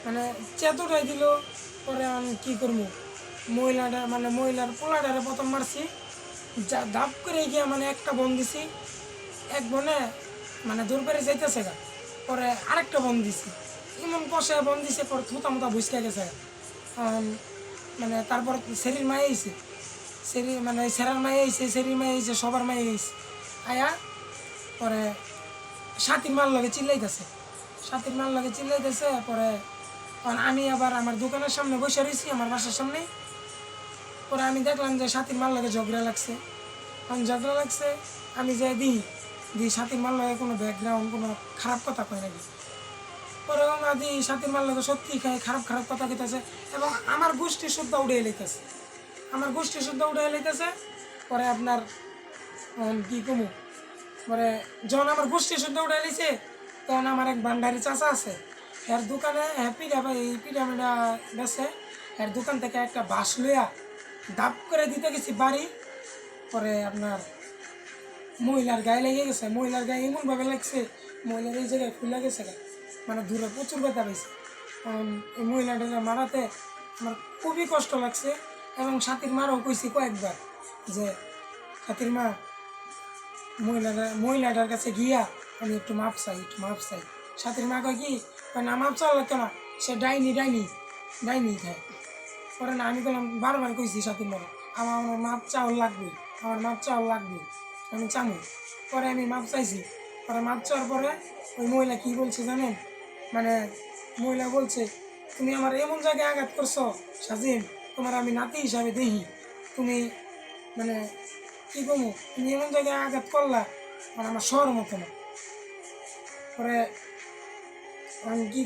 মানে চেতুটাই দিল। পরে আমি কী করবো, মহিলাটা মানে মহিলার পোলাটারে প্রথম মারছি, যা ধাপ করে গিয়ে মানে একটা বন দিছি, এক বনে মানে দূর করে যাইতেছে গা। পরে আরেকটা বন দিছি, এমন কষায় বন দিছে, পরে থুতা মুতা ভুসকে গেছে। মানে তারপর সেরির মায়ে আইছে, সেরি মানে সেরার মায়ে আইছে, সেরির মায়ে আইছে, সবার মায়ে আইছে। আয়া পরে সাথীর মার লগে চিল্লাইতেছে, সাথীর মার লগে চিল্লাইতেছে। পরে আমি আবার আমার দোকানের সামনে বসে রয়েছি, আমার বাসার সামনে। পরে আমি দেখলাম যে সাথীর মার লগে ঝগড়া লাগছে। কারণ ঝগড়া লাগছে, আমি যে দিই সাথীর মার লগে কোনো ব্যাকগ্রাউন্ড কোনো খারাপ কথা কয় নাকি। পরে আমরা দিই সাথীর মার লগে সত্যি খাই খারাপ খারাপ কথা কইতেছে, এবং আমার গোষ্ঠী শুদ্ধ উড়ে এলাইতেছে, আমার গোষ্ঠী শুদ্ধ উড়ে এলাইতেছে। পরে আপনার কী কমু, পরে যখন আমার গোষ্ঠী শুদ্ধ উঠে এলিছে, তখন আমার এক ভান্ডারি চাচা আছে, এর দোকানে পিঠা এই পিঠা মিঠা বেছে, এর দোকান থেকে একটা বাঁশ লইয়া দাপ করে দিতে গেছি বাড়ি। পরে আপনার মহিলার গায়ে লেগে গেছে, মহিলার গায়ে এমনভাবে লাগছে, মহিলার এই জায়গায় ফুলে গেছে, মানে দূরে প্রচুর ব্যথা পেয়েছে। এই মহিলাটাকে মারাতে আমার খুবই কষ্ট লাগছে। এবং সাথীর মারও কইছি কয়েকবার যে সাথীর মা, মহিলাটার কাছে গিয়া আমি একটু মাপ চাই, একটু মাপ চাই। সাথীর মা কয় কি, না মাপ চাওয়া লাগতো না, সে ডাইনি ডাইনি ডাইনি খায়। পরে না আমি বললাম, বারবার কইছি সাথীর মা, আমার মাপ চাওয়ার লাগবে, আমার মাপ চাওয়ার লাগবে, আমি চামু। পরে আমি মাপ চাইছি। পরে মাপ চাওয়ার পরে ওই মহিলা কী বলছে জানেন, মানে মহিলা বলছে, তুমি আমার এমন জায়গায় আঘাত করছো সাজিম, তোমার আমি নাতি হিসাবে দেখি, তুমি মানে কী করবো, তুমি এমন জায়গায় আঘাত করলা মানে আমার শহর মতো না। পরে আমি কী